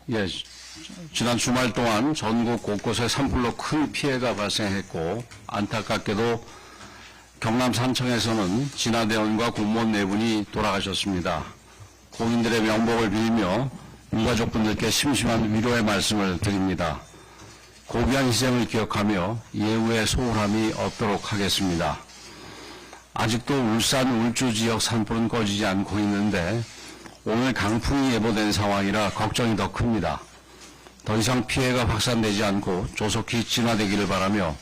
예, 지난 주말 동안 전국 곳곳에 산불로 큰 피해가 발생했고 안타깝게도 경남 산청에서는 진화대원과 공무원 4분이 돌아가셨습니다. 고인들의 명복을 빌며 유가족분들께 심심한 위로의 말씀을 드립니다. 고귀한 희생을 기억하며 예우의 소홀함이 없도록 하겠습니다. 아직도 울산 울주 지역 산불은 꺼지지 않고 있는데 오늘 강풍이 예보된 상황이라 걱정이 더 큽니다. 더 이상 피해가 확산되지 않고 조속히 진화되기를 바라며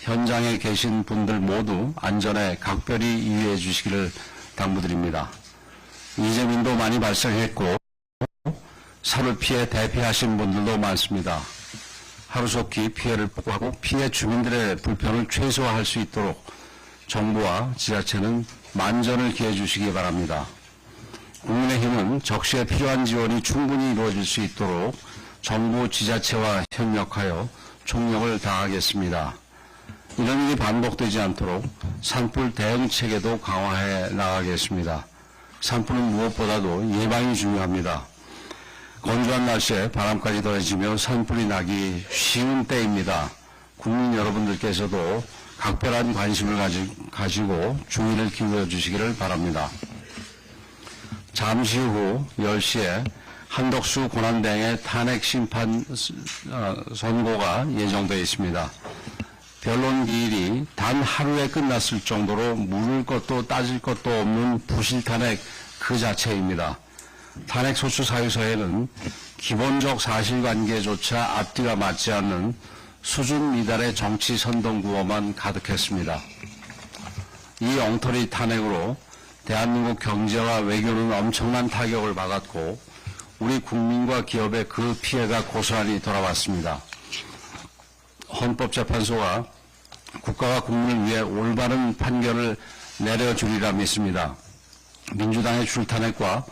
현장에 계신 분들 모두 안전에 각별히 유의해 주시기를 당부드립니다. 이재민도 많이 발생했고 산불 피해 대피하신 분들도 많습니다. 하루속히 피해를 복구하고 피해 주민들의 불편을 최소화할 수 있도록 정부와 지자체는 만전을 기해 주시기 바랍니다. 국민의힘은 적시에 필요한 지원이 충분히 이루어질 수 있도록 정부 지자체와 협력하여 총력을 다하겠습니다. 이런 일이 반복되지 않도록 산불 대응 체계도 강화해 나가겠습니다. 산불은 무엇보다도 예방이 중요합니다. 건조한 날씨에 바람까지 더해지며 산불이 나기 쉬운 때입니다. 국민 여러분들께서도 각별한 관심을 가지고 주의를 기울여 주시기를 바랍니다. 잠시 후 10시에 한덕수 권한대행의 탄핵 심판 선고가 예정되어 있습니다. 변론 기일이 단 하루에 끝났을 정도로 물을 것도 따질 것도 없는 부실탄핵 그 자체입니다. 탄핵 소추 사유서에는 기본적 사실관계조차 앞뒤가 맞지 않는 수준 미달의 정치 선동구호만 가득했습니다. 이 엉터리 탄핵으로 대한민국 경제와 외교는 엄청난 타격을 받았고 우리 국민과 기업의 그 피해가 고스란히 돌아왔습니다. 헌법재판소가 국가와 국민을 위해 올바른 판결을 내려주리라 믿습니다. 민주당의 줄탄핵과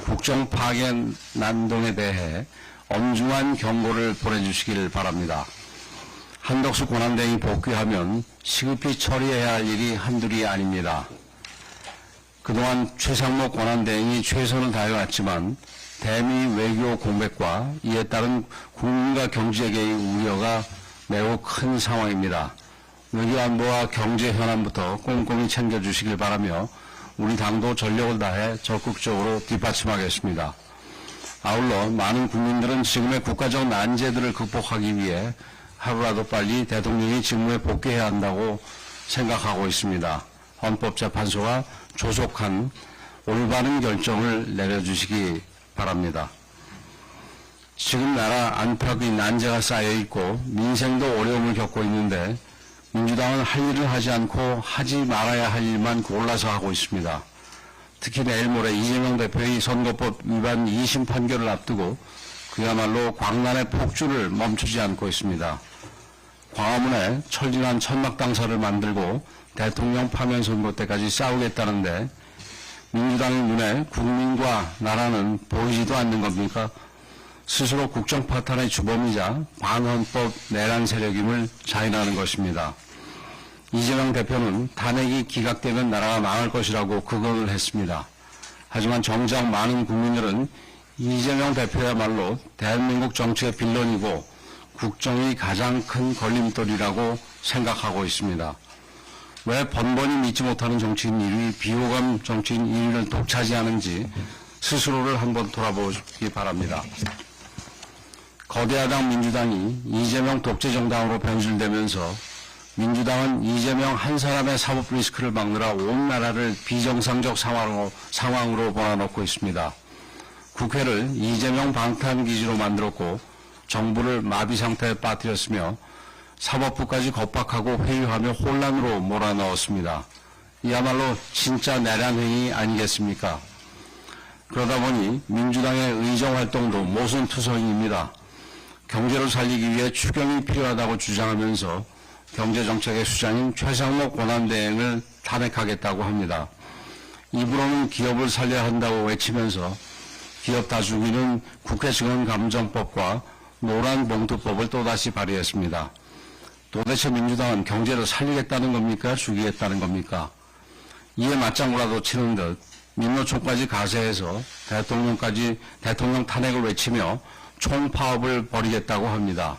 국정 파괴 난동에 대해 엄중한 경고를 보내주시길 바랍니다. 한덕수 권한대행이 복귀하면 시급히 처리해야 할 일이 한둘이 아닙니다. 그동안 최상목 권한대행이 최선을 다해왔지만 대미 외교 공백과 이에 따른 국민과 경제계의 우려가 매우 큰 상황입니다. 외교안보와 경제 현안부터 꼼꼼히 챙겨주시길 바라며 우리 당도 전력을 다해 적극적으로 뒷받침하겠습니다. 아울러 많은 국민들은 지금의 국가적 난제들을 극복하기 위해 하루라도 빨리 대통령이 직무에 복귀해야 한다고 생각하고 있습니다. 헌법재판소가 조속한 올바른 결정을 내려주시기 바랍니다. 지금 나라 안팎의 난제가 쌓여있고 민생도 어려움을 겪고 있는데 민주당은 할 일을 하지 않고 하지 말아야 할 일만 골라서 하고 있습니다. 특히 내일 모레 이재명 대표의 선거법 위반 2심 판결을 앞두고 그야말로 광란의 폭주를 멈추지 않고 있습니다. 광화문에 철진한 천막당사를 만들고 대통령 파면 선거 때까지 싸우겠다는데 민주당의 눈에 국민과 나라는 보이지도 않는 겁니까? 스스로 국정 파탄의 주범이자 반헌법 내란 세력임을 자인하는 것입니다. 이재명 대표는 탄핵이 기각되면 나라가 망할 것이라고 극언을 했습니다. 하지만 정작 많은 국민들은 이재명 대표야말로 대한민국 정치의 빌런이고 국정의 가장 큰 걸림돌이라고 생각하고 있습니다. 왜 번번이 믿지 못하는 정치인 1위, 비호감 정치인 2위를 독차지하는지 스스로를 한번 돌아보기 바랍니다. 거대야당 민주당이 이재명 독재정당으로 변질되면서 민주당은 이재명 한 사람의 사법 리스크를 막느라 온 나라를 비정상적 상황으로 몰아넣고 있습니다. 국회를 이재명 방탄기지로 만들었고 정부를 마비 상태에 빠뜨렸으며 사법부까지 겁박하고 회유하며 혼란으로 몰아넣었습니다. 이야말로 진짜 내란행위 아니겠습니까? 그러다 보니 민주당의 의정활동도 모순투성입니다. 경제를 살리기 위해 추경이 필요하다고 주장하면서 경제정책의 수장인 최상목 권한대행을 탄핵하겠다고 합니다. 입으로는 기업을 살려야 한다고 외치면서 기업 다스기는 국회 증언감정법과 노란봉투법을 또다시 발의했습니다. 도대체 민주당은 경제를 살리겠다는 겁니까? 죽이겠다는 겁니까? 이에 맞장구라도 치는 듯 민노총까지 가세해서 대통령 탄핵을 외치며 총파업을 벌이겠다고 합니다.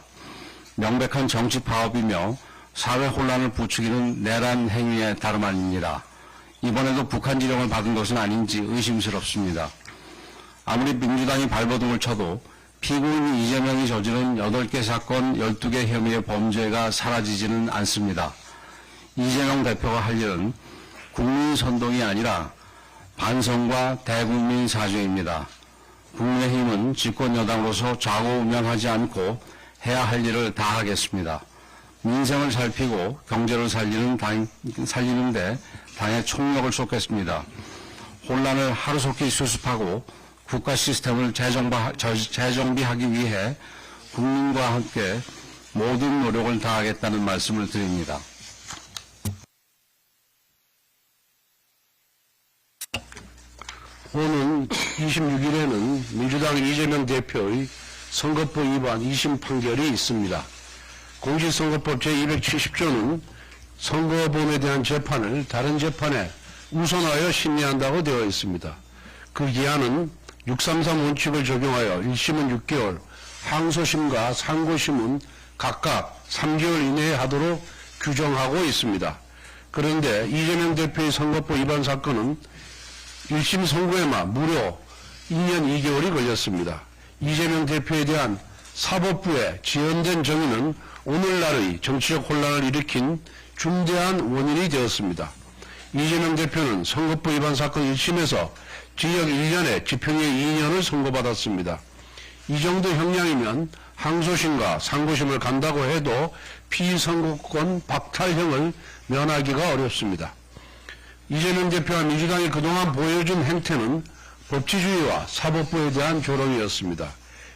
명백한 정치 파업이며 사회 혼란을 부추기는 내란 행위에 다름 아닙니다. 이번에도 북한 지령을 받은 것은 아닌지 의심스럽습니다. 아무리 민주당이 발버둥을 쳐도 피고인 이재명이 저지른 8개 사건 12개 혐의의 범죄가 사라지지는 않습니다. 이재명 대표가 할 일은 국민 선동이 아니라 반성과 대국민 사죄입니다. 국민의힘은 집권여당으로서 좌고우면하지 않고 해야 할 일을 다 하겠습니다. 민생을 살피고 경제를 살리는데 당의 총력을 쏟겠습니다. 혼란을 하루속히 수습하고 국가 시스템을 재정비하기 위해 국민과 함께 모든 노력을 다하겠다는 말씀을 드립니다. 오는 26일에는 민주당 이재명 대표의 선거법 위반 2심 판결이 있습니다. 공직선거법 제270조는 선거범에 대한 재판을 다른 재판에 우선하여 심리한다고 되어 있습니다. 그 기한은 633 원칙을 적용하여 1심은 6개월, 항소심과 상고심은 각각 3개월 이내에 하도록 규정하고 있습니다. 그런데 이재명 대표의 선거법 위반 사건은 1심 선고에만 무려 2년 2개월이 걸렸습니다. 이재명 대표에 대한 사법부의 지연된 정의는 오늘날의 정치적 혼란을 일으킨 중대한 원인이 되었습니다. 이재명 대표는 선거법 위반 사건 1심에서 징역 1년에 집행유예 2년을 선고받았습니다. 이 정도 형량이면 항소심과 상고심을 간다고 해도 피선거권 박탈형을 면하기가 어렵습니다. 이재명 대표와 민주당이 그동안 보여준 행태는 법치주의와 사법부에 대한 조롱이었습니다.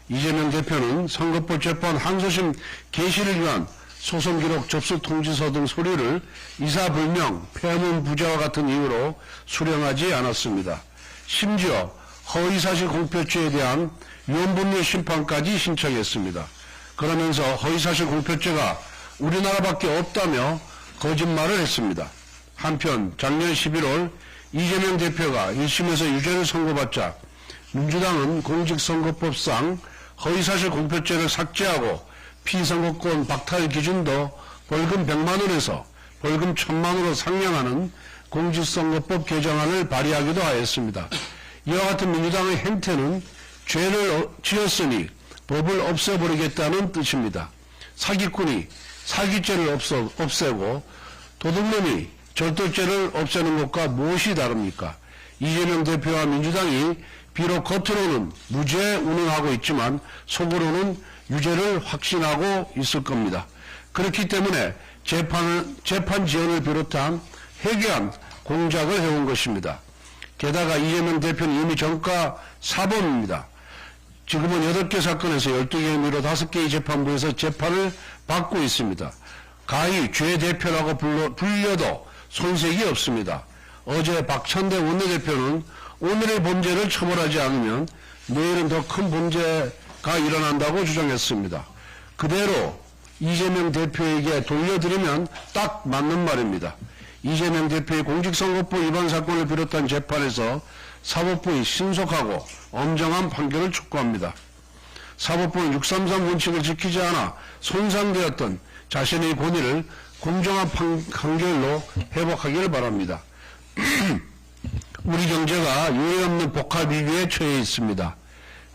이재명 대표는 선거법 재판 항소심 개시를 위한 소송기록 접수 통지서 등 서류를 이사불명, 폐문부재와 같은 이유로 수령하지 않았습니다. 심지어 허위사실 공표죄에 대한 위헌법률 심판까지 신청했습니다. 그러면서 허위사실 공표죄가 우리나라밖에 없다며 거짓말을 했습니다. 한편 작년 11월 이재명 대표가 1심에서 유죄를 선고받자 민주당은 공직선거법상 허위사실 공표죄를 삭제하고 피선거권 박탈 기준도 벌금 100만 원에서 벌금 1000만 원으로 상향하는 공직선거법 개정안을 발의하기도 하였습니다. 이와 같은 민주당의 행태는 죄를 지었으니 법을 없애버리겠다는 뜻입니다. 사기꾼이 사기죄를 없애고 도둑놈이 절도죄를 없애는 것과 무엇이 다릅니까? 이재명 대표와 민주당이 비록 겉으로는 무죄 운운하고 있지만 속으로는 유죄를 확신하고 있을 겁니다. 그렇기 때문에 재판 지연을 비롯한 해괴한 공작을 해온 것입니다. 게다가 이재명 대표는 이미 전과 사범입니다. 지금은 8개 사건에서 12개 혐의로 5개의 재판부에서 재판을 받고 있습니다. 가히 죄 대표라고 불려도 손색이 없습니다. 어제 박찬대 원내대표는 오늘의 범죄를 처벌하지 않으면 내일은 더 큰 범죄가 일어난다고 주장했습니다. 그대로 이재명 대표에게 돌려드리면 딱 맞는 말입니다. 이재명 대표의 공직선거법 위반 사건을 비롯한 재판에서 사법부의 신속하고 엄정한 판결을 촉구합니다. 사법부는 633 원칙을 지키지 않아 손상되었던 자신의 권위를 공정한 판결로 회복하기를 바랍니다. 우리 경제가 유례없는 복합 위기에 처해 있습니다.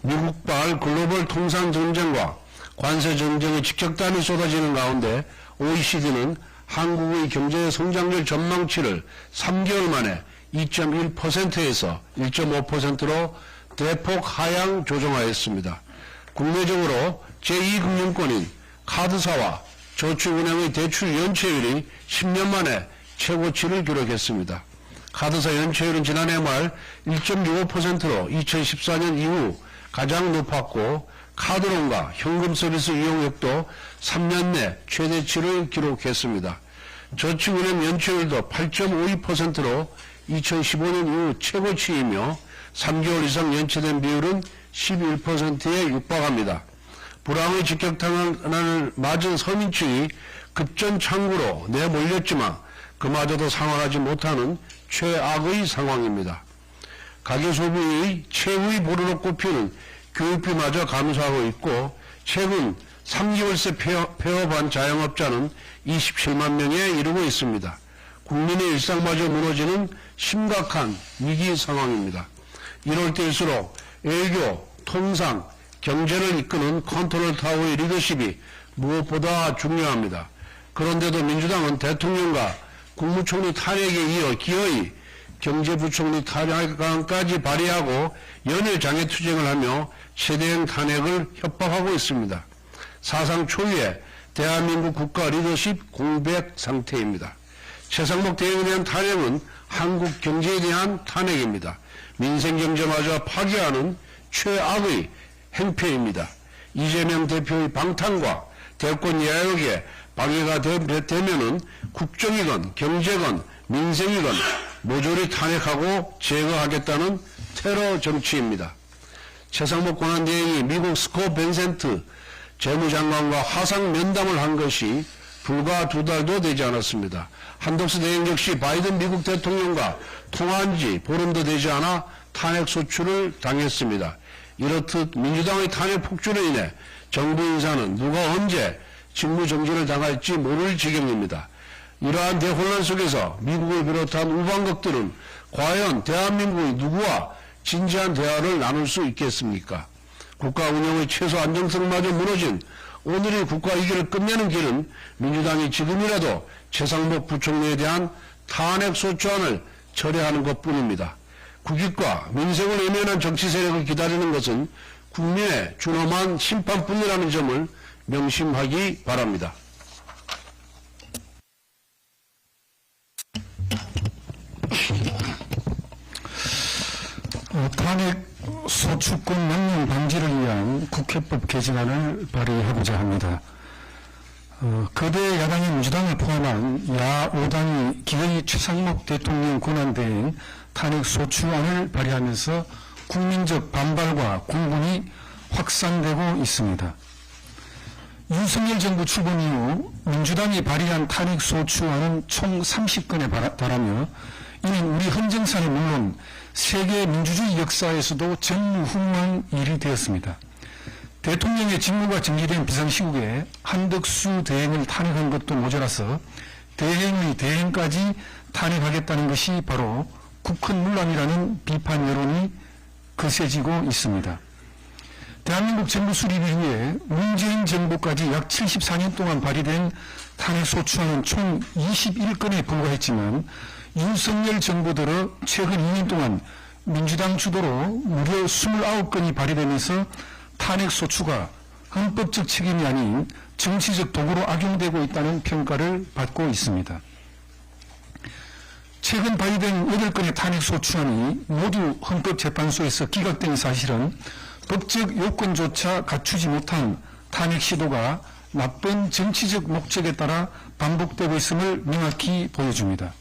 미국발 글로벌 통상 전쟁과 관세 전쟁의 직격탄이 쏟아지는 가운데 OECD는 한국의 경제 성장률 전망치를 3개월 만에 2.1%에서 1.5%로 대폭 하향 조정하였습니다. 국내적으로 제2금융권인 카드사와 저축은행의 대출 연체율이 10년 만에 최고치를 기록했습니다. 카드사 연체율은 지난해 말 1.65%로 2014년 이후 가장 높았고 카드론과 현금 서비스 이용액도 3년 내 최대치를 기록했습니다. 저축은행 연체율도 8.52%로 2015년 이후 최고치이며 3개월 이상 연체된 비율은 11%에 육박합니다. 불황의 직격탄을 맞은 서민층이 급전창구로 내몰렸지만 그마저도 상환하지 못하는 최악의 상황입니다. 가계소비의 최후의 보루로 꼽히는 교육비마저 감소하고 있고 최근 3개월새 폐업한 자영업자는 27만 명에 이르고 있습니다. 국민의 일상마저 무너지는 심각한 위기 상황입니다. 이럴 때일수록 외교, 통상, 경제를 이끄는 컨트롤 타워의 리더십이 무엇보다 중요합니다. 그런데도 민주당은 대통령과 국무총리 탄핵에 이어 기어이 경제부총리 탄핵안까지 발의하고 연일 장애투쟁을 하며 최대한 탄핵을 협박하고 있습니다. 사상 초유의 대한민국 국가 리더십 공백 상태입니다. 최상목 대행에 대한 탄핵은 한국 경제에 대한 탄핵입니다. 민생경제마저 파괴하는 최악의 행패입니다. 이재명 대표의 방탄과 대권 야욕에 방해가 되면은 국정이건 경제건 민생이건 모조리 탄핵하고 제거하겠다는 테러 정치입니다. 최상목 권한대행이 미국 스콧 벤센트 재무장관과 화상 면담을 한 것이 불과 2달도 되지 않았습니다. 한덕수 대행 역시 바이든 미국 대통령과 통화한 지 보름도 되지 않아 탄핵 소추를 당했습니다. 이렇듯 민주당의 탄핵 폭주로 인해 정부 인사는 누가 언제 직무정지를 당할지 모를 지경입니다. 이러한 대혼란 속에서 미국을 비롯한 우방국들은 과연 대한민국의 누구와 진지한 대화를 나눌 수 있겠습니까? 국가 운영의 최소 안정성마저 무너진 오늘의 국가 위기를 끝내는 길은 민주당이 지금이라도 최상목 부총리에 대한 탄핵 소추안을 철회하는 것뿐입니다. 국익과 민생을 외면한 정치 세력을 기다리는 것은 국민의 준엄한 심판뿐이라는 점을 명심하기 바랍니다. 탄핵 소추권 남용 방지를 위한 국회법 개정안을 발의하고자 합니다. 거대 야당인 민주당을 포함한 야5당이 기어이 최상목 대통령 권한대행 탄핵 소추안을 발의하면서 국민적 반발과 공분이 확산되고 있습니다. 윤석열 정부 출범 이후 민주당이 발의한 탄핵 소추안은 총 30건에 달하며 이는 우리 헌정사는 물론 세계 민주주의 역사에서도 전무후무한 일이 되었습니다. 대통령의 직무가 정지된 비상시국에 한덕수 대행을 탄핵한 것도 모자라서 대행의 대행까지 탄핵하겠다는 것이 바로 국헌문란이라는 비판 여론이 거세지고 있습니다. 대한민국 정부 수립 이후에 문재인 정부까지 약 74년 동안 발의된 탄핵 소추안은 총 21건에 불과했지만 윤석열 정부 들어 최근 2년 동안 민주당 주도로 무려 29건이 발의되면서 탄핵 소추가 헌법적 책임이 아닌 정치적 도구로 악용되고 있다는 평가를 받고 있습니다. 최근 발의된 8건의 탄핵 소추안이 모두 헌법재판소에서 기각된 사실은 법적 요건조차 갖추지 못한 탄핵 시도가 나쁜 정치적 목적에 따라 반복되고 있음을 명확히 보여줍니다.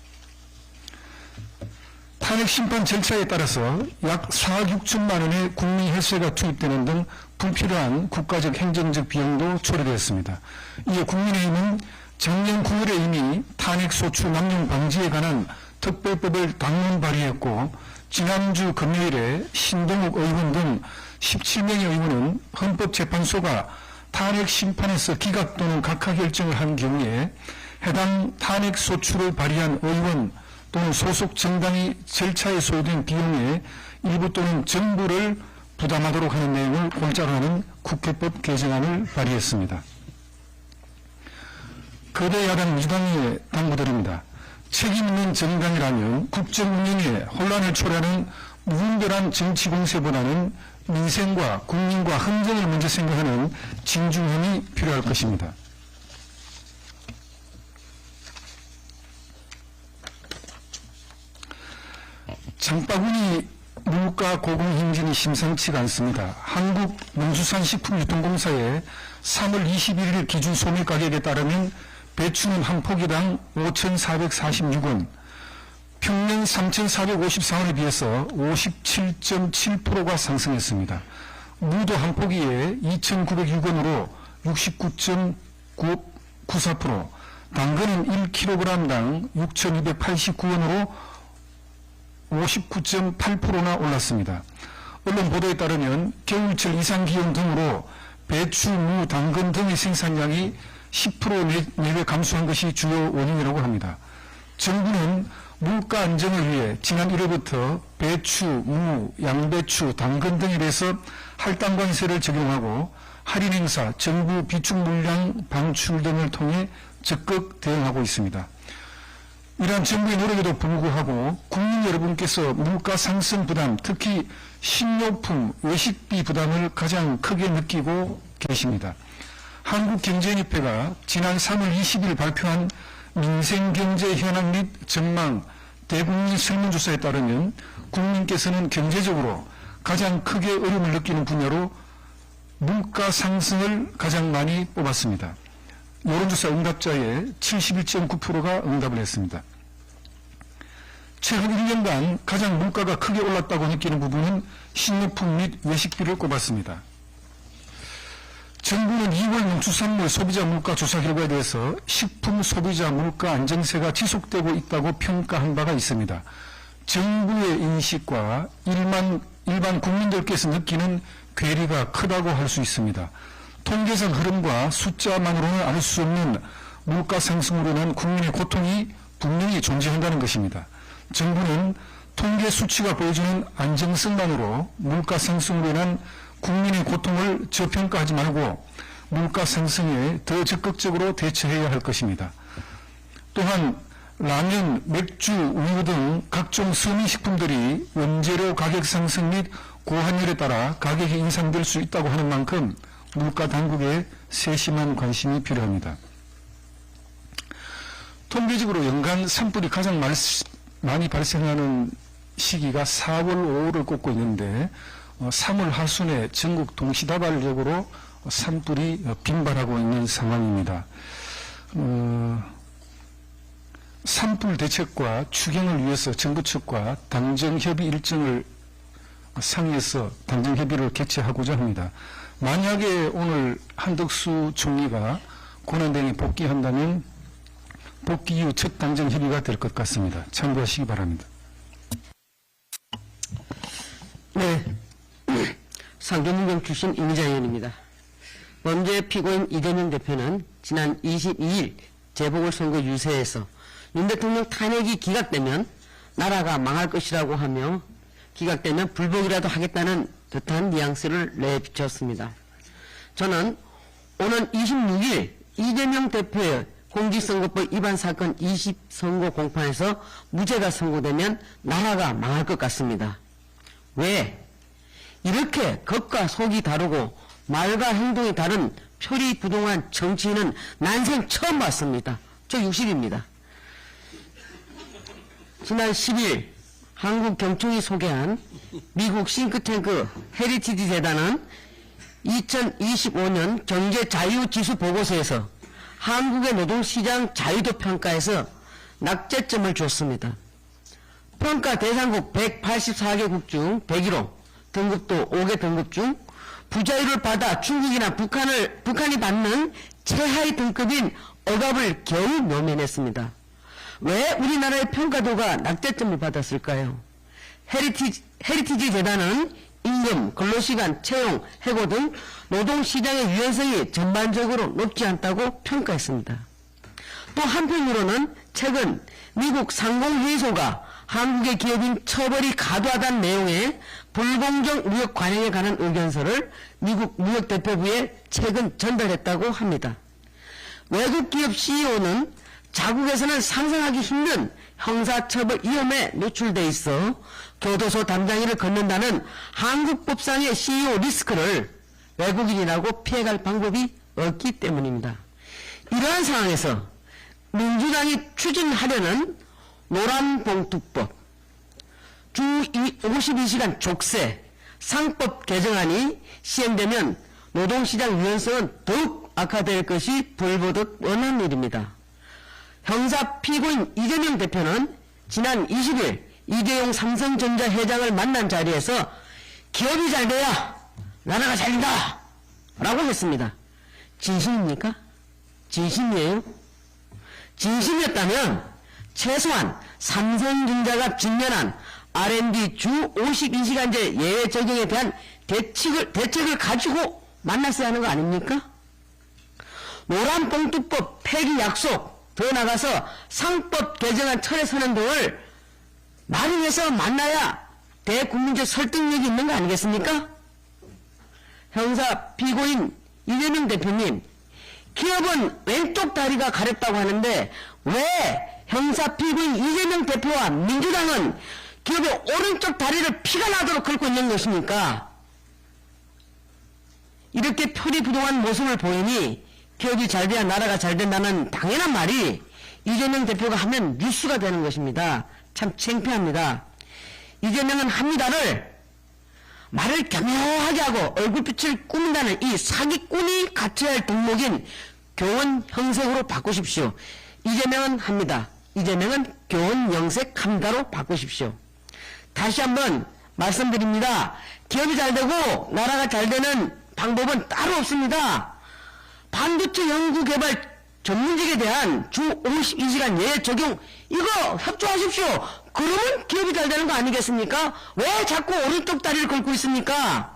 탄핵 심판 절차에 따라서 약 4억 6천만 원의 국민 혈세가 투입되는 등 불필요한 국가적 행정적 비용도 초래되었습니다. 이에 국민의힘은 작년 9월에 이미 탄핵 소추 남용 방지에 관한 특별법을 당론 발의했고 지난주 금요일에 신동욱 의원 등 17명의 의원은 헌법재판소가 탄핵 심판에서 기각 또는 각하 결정을 한 경우에 해당 탄핵 소추를 발의한 의원 또는 소속 정당이 절차에 소요된 비용의 일부 또는 전부를 부담하도록 하는 내용을 골자로 하는 국회법 개정안을 발의했습니다. 거대 야당 민주당에 당부드립니다. 책임 있는 정당이라면 국정 운영에 혼란을 초래하는 무분별한 정치 공세보다는 민생과 국민과 헌정을 먼저 생각하는 진중함이 필요할 것입니다. 장바구니 물가 고공행진이 심상치가 않습니다. 한국농수산식품유통공사의 3월 21일 기준 소매가격에 따르면 배추는 한 포기당 5,446원, 평년 3,454원에 비해서 57.7%가 상승했습니다. 무도 한 포기에 2,906원으로 69.94%, 당근은 1kg당 6,289원으로 59.8%나 올랐습니다. 언론 보도에 따르면 겨울철 이상기온 등으로 배추, 무, 당근 등의 생산량이 10% 내외 감소한 것이 주요 원인이라고 합니다. 정부는 물가 안정을 위해 지난 1월부터 배추, 무, 양배추, 당근 등에 대해서 할당 관세를 적용하고 할인 행사, 정부 비축 물량 방출 등을 통해 적극 대응하고 있습니다. 이러한 정부의 노력에도 불구하고 국민 여러분께서 물가 상승 부담, 특히 식료품, 외식비 부담을 가장 크게 느끼고 계십니다. 한국경제협회가 지난 3월 20일 발표한 민생경제 현황 및 전망 대국민 설문조사에 따르면 국민께서는 경제적으로 가장 크게 어려움을 느끼는 분야로 물가 상승을 가장 많이 뽑았습니다. 여론조사 응답자의 71.9%가 응답을 했습니다. 최근 1년간 가장 물가가 크게 올랐다고 느끼는 부분은 식료품 및 외식비를 꼽았습니다. 정부는 2월 농수산물 소비자 물가 조사 결과에 대해서 식품 소비자 물가 안정세가 지속되고 있다고 평가한 바가 있습니다. 정부의 인식과 일반 국민들께서 느끼는 괴리가 크다고 할 수 있습니다. 통계상 흐름과 숫자만으로는 알 수 없는 물가 상승으로 인한 국민의 고통이 분명히 존재한다는 것입니다. 정부는 통계 수치가 보여주는 안정성만으로 물가 상승으로 인한 국민의 고통을 저평가하지 말고 물가 상승에 더 적극적으로 대처해야 할 것입니다. 또한 라면, 맥주, 우유 등 각종 서민식품들이 원재료 가격 상승 및 고환율에 따라 가격이 인상될 수 있다고 하는 만큼 물가 당국의 세심한 관심이 필요합니다. 통계적으로 연간 산불이 가장 많이 발생하는 시기가 4월, 5월을 꼽고 있는데 3월 하순에 전국 동시다발적으로 산불이 빈발하고 있는 상황입니다. 산불 대책과 추경을 위해서 정부 측과 당정협의 일정을 상의해서 당정협의를 개최하고자 합니다. 만약에 오늘 한덕수 총리가 권한대행에 복귀한다면 복귀 이후 첫 당정협의가 될 것 같습니다. 참고하시기 바랍니다. 네, 상경민정 출신 임의자 의원입니다. 범죄 피고인 이재명 대표는 지난 22일 재보궐선거 유세에서 윤 대통령 탄핵이 기각되면 나라가 망할 것이라고 하며 기각되면 불복이라도 하겠다는 듯한 뉘앙스를 내비쳤습니다. 저는 오는 26일 이재명 대표의 공직선거법 위반 사건 20선거 공판에서 무죄가 선고되면 나라가 망할 것 같습니다. 왜? 이렇게 겉과 속이 다르고 말과 행동이 다른 표리부동한 정치인은 난생 처음 봤습니다. 저 60입니다. 지난 10일 한국경총이 소개한 미국 싱크탱크 헤리티지 재단은 2025년 경제자유지수 보고서에서 한국의 노동시장 자유도 평가에서 낙제점을 줬습니다. 평가 대상국 184개국 중 101호, 등급도 5개 등급 중 부자유를 받아 중국이나 북한이 받는 최하위 등급인 억압을 겨우 모면했습니다. 왜 우리나라의 평가도가 낙제점을 받았을까요? 헤리티지 재단은 임금, 근로시간, 채용, 해고 등 노동시장의 유연성이 전반적으로 높지 않다고 평가했습니다. 또 한편으로는 최근 미국 상공회의소가 한국의 기업인 처벌이 과도하다는 내용의 불공정 무역 관행에 관한 의견서를 미국 무역대표부에 최근 전달했다고 합니다. 외국 기업 CEO는 자국에서는 상상하기 힘든 형사처벌 위험에 노출돼 있어 교도소 담당인을 걷는다는 한국법상의 CEO 리스크를 외국인이라고 피해갈 방법이 없기 때문입니다. 이러한 상황에서 민주당이 추진하려는 노란봉투법, 주 52시간 족쇄, 상법 개정안이 시행되면 노동시장 유연성은 더욱 악화될 것이 불보듯 뻔한 일입니다. 형사 피고인 이재명 대표는 지난 20일 이재용 삼성전자 회장을 만난 자리에서 기업이 잘 돼야 나라가 잘 된다 라고 했습니다. 진심입니까? 진심이에요? 진심이었다면 최소한 삼성전자가 직면한 R&D 주 52시간제 예외 적용에 대한 대책을 가지고 만났어야 하는 거 아닙니까? 노란봉투법 폐기 약속, 더 나가서 상법 개정안 철회 선언 등을 마련해서 만나야 대국민적 설득력이 있는 거 아니겠습니까? 형사 피고인 이재명 대표님, 기업은 왼쪽 다리가 가렵다고 하는데 왜 형사 피고인 이재명 대표와 민주당은 기업의 오른쪽 다리를 피가 나도록 긁고 있는 것입니까? 이렇게 표리부동한 모습을 보이니 기업이 잘 돼야 나라가 잘 된다는 당연한 말이 이재명 대표가 하면 뉴스가 되는 것입니다. 참 창피합니다. 이재명은 합니다를 말을 교묘하게 하고 얼굴빛을 꾸민다는 이 사기꾼이 갖춰야 할 덕목인 교원 형색으로 바꾸십시오. 이재명은 합니다. 이재명은 교원 영색 합니다로 바꾸십시오. 다시 한번 말씀드립니다. 기업이 잘 되고 나라가 잘 되는 방법은 따로 없습니다. 반도체 연구개발 전문직에 대한 주 52시간 예외 적용 이거 협조하십시오. 그러면 기업이 잘 되는 거 아니겠습니까? 왜 자꾸 오른쪽 다리를 걸고 있습니까?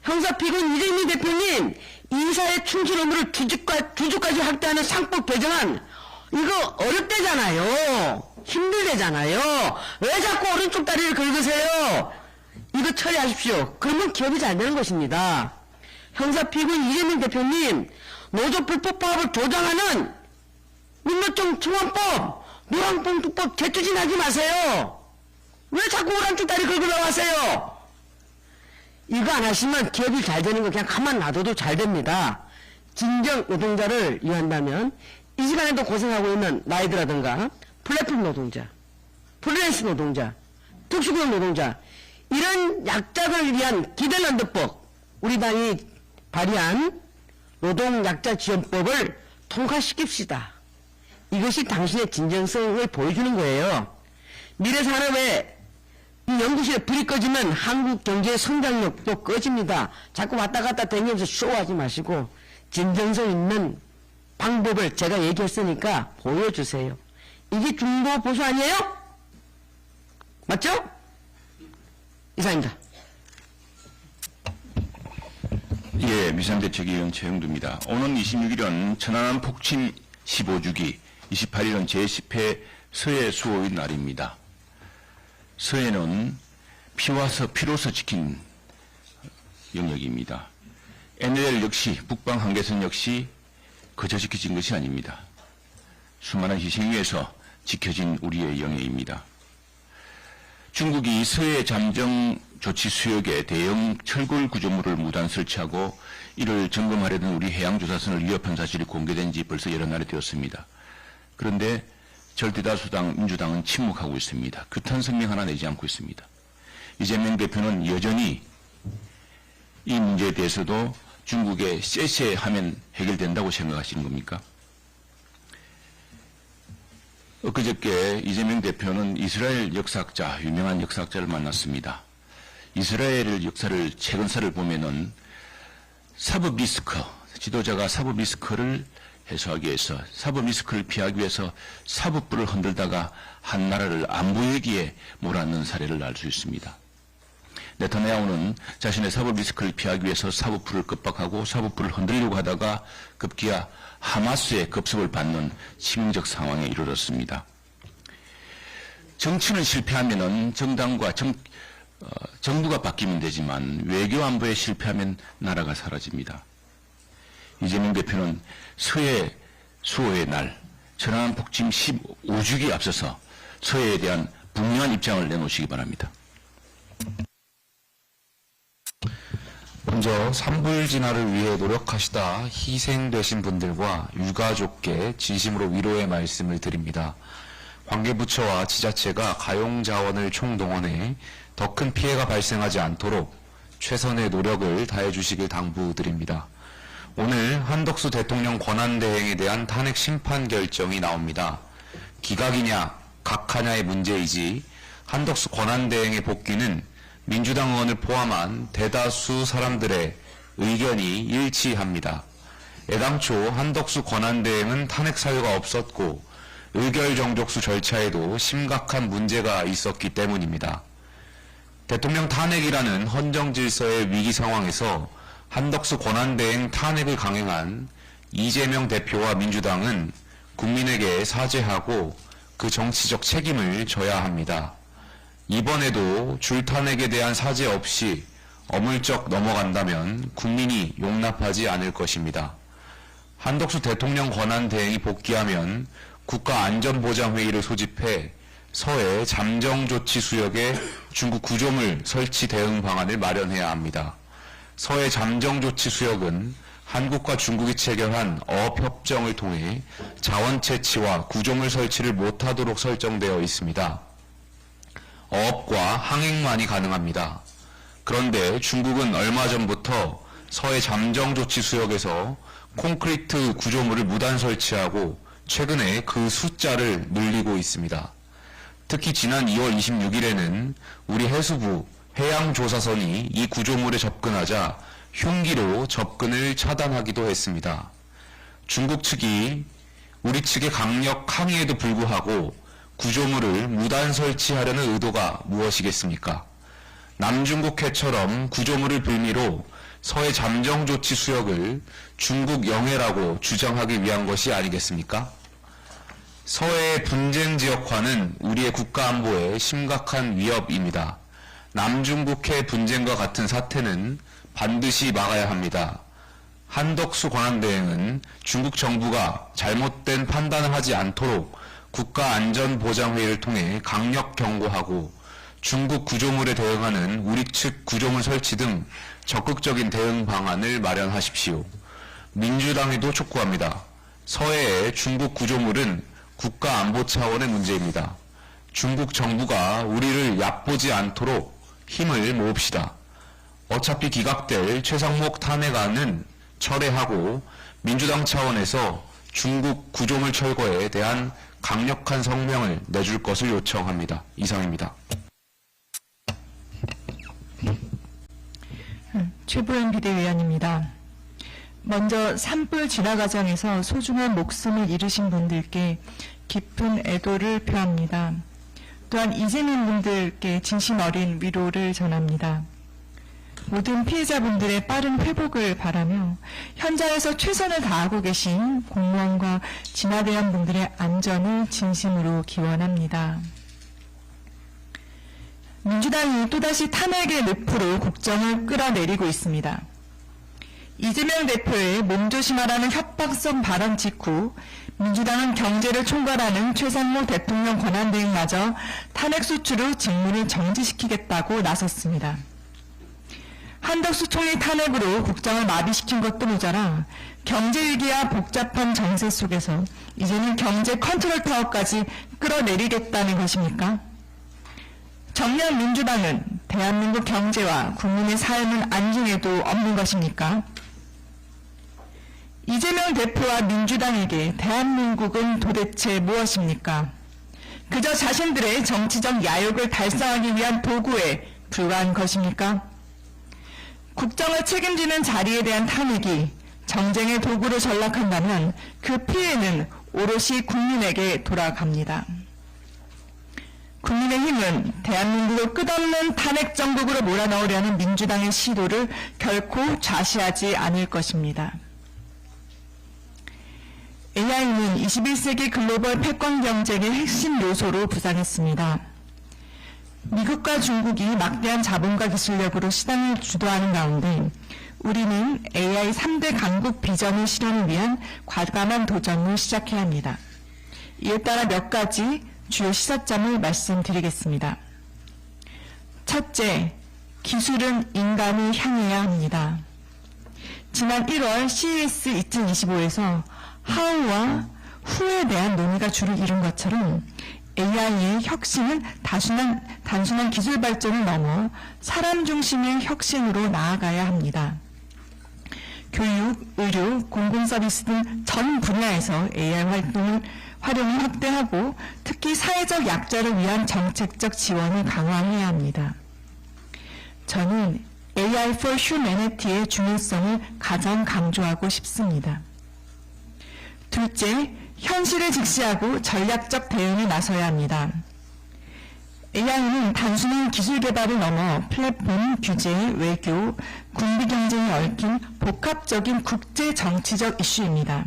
형사피고인 이재명 대표님 인사의 충실 의무를 주주까지 확대하는 상법 개정안 이거 어렵대잖아요. 힘들대잖아요. 왜 자꾸 오른쪽 다리를 긁으세요? 이거 처리하십시오. 그러면 기업이 잘 되는 것입니다. 형사피고인 이재명 대표님 노조 불법 파업을 조장하는 민노총 청원법, 노란봉투법 재추진하지 마세요. 왜 자꾸 오른쪽 다리 긁으려고 하세요? 이거 안 하시면 기업이 잘 되는 거 그냥 가만 놔둬도 잘 됩니다. 진정 노동자를 위한다면 이 시간에도 고생하고 있는 라이드라든가 플랫폼 노동자, 프리랜스 노동자, 특수고용 노동자 이런 약자를 위한 기대런더법 우리 당이 발의한 노동약자지원법을 통과시킵시다. 이것이 당신의 진정성을 보여주는 거예요. 미래산업에 이 연구실에 불이 꺼지면 한국 경제의 성장력도 꺼집니다. 자꾸 왔다 갔다 다니면서 쇼하지 마시고 진정성 있는 방법을 제가 얘기했으니까 보여주세요. 이게 중도 보수 아니에요? 맞죠? 이상입니다. 예, 미상대책위원 최영두입니다. 오는 26일은 천안함 폭침 15주기, 28일은 제10회 서해 수호의 날입니다. 서해는 피로서 지킨 영역입니다. NLL 역시 북방 한계선 역시 그저 지켜진 것이 아닙니다. 수많은 희생 위에서 지켜진 우리의 영해입니다. 중국이 서해 잠정 조치 수역에 대형 철골 구조물을 무단 설치하고 이를 점검하려던 우리 해양조사선을 위협한 사실이 공개된 지 벌써 여러 날이 되었습니다. 그런데 절대다수당 민주당은 침묵하고 있습니다. 규탄 성명 하나 내지 않고 있습니다. 이재명 대표는 여전히 이 문제에 대해서도 중국에 쎄쎄하면 해결된다고 생각하시는 겁니까? 엊그저께 이재명 대표는 이스라엘 역사학자, 유명한 역사학자를 만났습니다. 이스라엘 역사를, 최근사를 보면은 사법 리스크, 지도자가 사법 리스크를 해소하기 위해서, 사법 리스크를 피하기 위해서 사법부를 흔들다가 한 나라를 안보위기에 몰아넣는 사례를 알 수 있습니다. 네타냐후는 자신의 사법 리스크를 피하기 위해서 사법부를 급박하고 사법부를 흔들려고 하다가 급기야 하마스의 급습을 받는 치명적 상황에 이르렀습니다. 정치는 실패하면은 정당과 정부가 바뀌면 되지만 외교 안보에 실패하면 나라가 사라집니다. 이재명 대표는 서해 수호의 날, 천안함 폭침 15주기에 앞서서 서해에 대한 분명한 입장을 내놓으시기 바랍니다. 먼저 산불 진화를 위해 노력하시다 희생되신 분들과 유가족께 진심으로 위로의 말씀을 드립니다. 관계부처와 지자체가 가용자원을 총동원해 더 큰 피해가 발생하지 않도록 최선의 노력을 다해주시길 당부드립니다. 오늘 한덕수 대통령 권한대행에 대한 탄핵 심판 결정이 나옵니다. 기각이냐 각하냐의 문제이지 한덕수 권한대행의 복귀는 민주당 의원을 포함한 대다수 사람들의 의견이 일치합니다. 애당초 한덕수 권한대행은 탄핵 사유가 없었고 의결 정족수 절차에도 심각한 문제가 있었기 때문입니다. 대통령 탄핵이라는 헌정 질서의 위기 상황에서 한덕수 권한대행 탄핵을 강행한 이재명 대표와 민주당은 국민에게 사죄하고 그 정치적 책임을 져야 합니다. 이번에도 줄탄핵에 대한 사죄 없이 어물쩍 넘어간다면 국민이 용납하지 않을 것입니다. 한덕수 대통령 권한대행이 복귀하면 국가안전보장회의를 소집해 서해 잠정조치 수역에 중국 구조물 설치 대응 방안을 마련해야 합니다. 서해 잠정조치 수역은 한국과 중국이 체결한 어업협정을 통해 자원 채취와 구조물 설치를 못하도록 설정되어 있습니다. 어업과 항행만이 가능합니다. 그런데 중국은 얼마 전부터 서해 잠정조치 수역에서 콘크리트 구조물을 무단 설치하고 최근에 그 숫자를 늘리고 있습니다. 특히 지난 2월 26일에는 우리 해수부 해양조사선이 이 구조물에 접근하자 흉기로 접근을 차단하기도 했습니다. 중국 측이 우리 측의 강력 항의에도 불구하고 구조물을 무단 설치하려는 의도가 무엇이겠습니까? 남중국해처럼 구조물을 빌미로 서해 잠정조치 수역을 중국 영해라고 주장하기 위한 것이 아니겠습니까? 서해의 분쟁 지역화는 우리의 국가안보에 심각한 위협입니다. 남중국해 분쟁과 같은 사태는 반드시 막아야 합니다. 한덕수 권한대행은 중국 정부가 잘못된 판단을 하지 않도록 국가안전보장회의를 통해 강력 경고하고 중국 구조물에 대응하는 우리 측 구조물 설치 등 적극적인 대응 방안을 마련하십시오. 민주당에도 촉구합니다. 서해의 중국 구조물은 국가안보 차원의 문제입니다. 중국 정부가 우리를 얕보지 않도록 힘을 모읍시다. 어차피 기각될 최상목 탄핵안은 철회하고 민주당 차원에서 중국 구조물 철거에 대한 강력한 성명을 내줄 것을 요청합니다. 이상입니다. 최보영 비대위원입니다. 먼저 산불 진화 과정에서 소중한 목숨을 잃으신 분들께 깊은 애도를 표합니다. 또한 이재민 분들께 진심 어린 위로를 전합니다. 모든 피해자분들의 빠른 회복을 바라며 현장에서 최선을 다하고 계신 공무원과 진화대원 분들의 안전을 진심으로 기원합니다. 민주당이 또다시 탄핵의 늪으로 국정을 끌어내리고 있습니다. 이재명 대표의 몸조심하라는 협박성 발언 직후 민주당은 경제를 총괄하는 최상목 대통령 권한대행마저 탄핵소추로 직무를 정지시키겠다고 나섰습니다. 한덕수 총리 탄핵으로 국정을 마비시킨 것도 모자라 경제위기와 복잡한 정세 속에서 이제는 경제 컨트롤 타워까지 끌어내리겠다는 것입니까? 정녕 민주당은 대한민국 경제와 국민의 삶을 안중에도 없는 것입니까? 이재명 대표와 민주당에게 대한민국은 도대체 무엇입니까? 그저 자신들의 정치적 야욕을 달성하기 위한 도구에 불과한 것입니까? 국정을 책임지는 자리에 대한 탄핵이 정쟁의 도구로 전락한다면 그 피해는 오롯이 국민에게 돌아갑니다. 국민의힘은 대한민국을 끝없는 탄핵 정국으로 몰아넣으려는 민주당의 시도를 결코 좌시하지 않을 것입니다. AI는 21세기 글로벌 패권 경쟁의 핵심 요소로 부상했습니다. 미국과 중국이 막대한 자본과 기술력으로 시장을 주도하는 가운데 우리는 AI 3대 강국 비전을 실현을 위한 과감한 도전을 시작해야 합니다. 이에 따라 몇 가지 주요 시사점을 말씀드리겠습니다. 첫째, 기술은 인간을 향해야 합니다. 지난 1월 CES 2025에서 하우와 후에 대한 논의가 주를 이룬 것처럼 AI의 혁신은 단순한 기술 발전을 넘어 사람 중심의 혁신으로 나아가야 합니다. 교육, 의료, 공공서비스 등 전 분야에서 AI 활용을 확대하고 특히 사회적 약자를 위한 정책적 지원을 강화해야 합니다. 저는 AI for Humanity의 중요성을 가장 강조하고 싶습니다. 둘째, 현실을 직시하고 전략적 대응에 나서야 합니다. AI는 단순한 기술 개발을 넘어 플랫폼, 규제, 외교, 군비 경쟁이 얽힌 복합적인 국제 정치적 이슈입니다.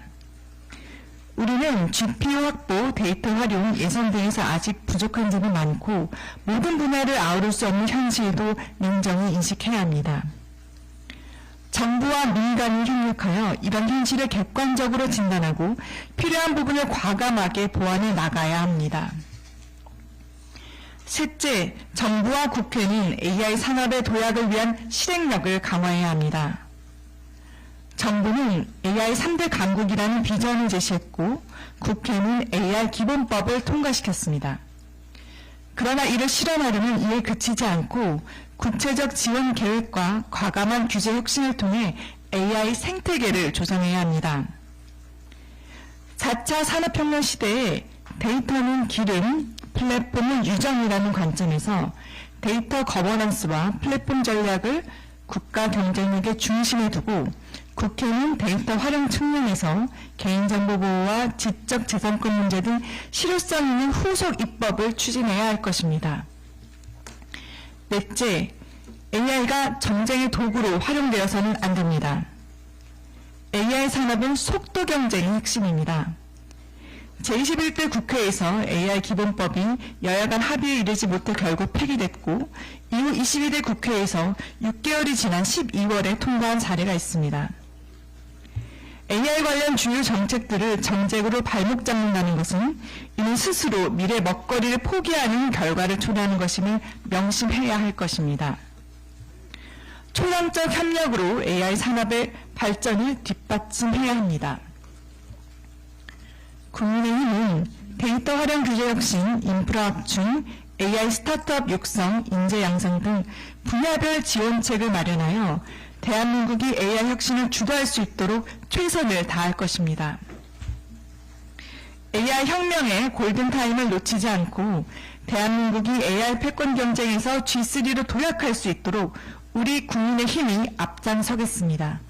우리는 GPU 확보, 데이터 활용, 예산 등에서 아직 부족한 점이 많고 모든 분야를 아우를 수 없는 현실도 냉정히 인식해야 합니다. 정부와 민간이 협력하여 이런 현실을 객관적으로 진단하고 필요한 부분을 과감하게 보완해 나가야 합니다. 셋째, 정부와 국회는 AI 산업의 도약을 위한 실행력을 강화해야 합니다. 정부는 AI 3대 강국이라는 비전을 제시했고 국회는 AI 기본법을 통과시켰습니다. 그러나 이를 실현하려면 이에 그치지 않고 구체적 지원 계획과 과감한 규제 혁신을 통해 AI 생태계를 조성해야 합니다. 4차 산업혁명 시대에 데이터는 기름, 플랫폼은 유정이라는 관점에서 데이터 거버넌스와 플랫폼 전략을 국가 경쟁력의 중심에 두고 국회는 데이터 활용 측면에서 개인정보 보호와 지적재산권 문제 등 실효성 있는 후속 입법을 추진해야 할 것입니다. 넷째, AI가 정쟁의 도구로 활용되어서는 안 됩니다. AI 산업은 속도 경쟁이 핵심입니다. 제21대 국회에서 AI 기본법이 여야 간 합의에 이르지 못해 결국 폐기됐고 이후 22대 국회에서 6개월이 지난 12월에 통과한 사례가 있습니다. AI 관련 주요 정책들을 정책으로 발목 잡는다는 것은 이는 스스로 미래 먹거리를 포기하는 결과를 초래하는 것임을 명심해야 할 것입니다. 초당적 협력으로 AI 산업의 발전을 뒷받침해야 합니다. 국민의힘은 데이터 활용 규제 혁신, 인프라 확충, AI 스타트업 육성, 인재 양성 등 분야별 지원책을 마련하여 대한민국이 AI 혁신을 주도할 수 있도록 최선을 다할 것입니다. AI 혁명의 골든타임을 놓치지 않고 대한민국이 AI 패권 경쟁에서 G3로 도약할 수 있도록 우리 국민의 힘이 앞장서겠습니다.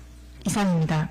이상입니다.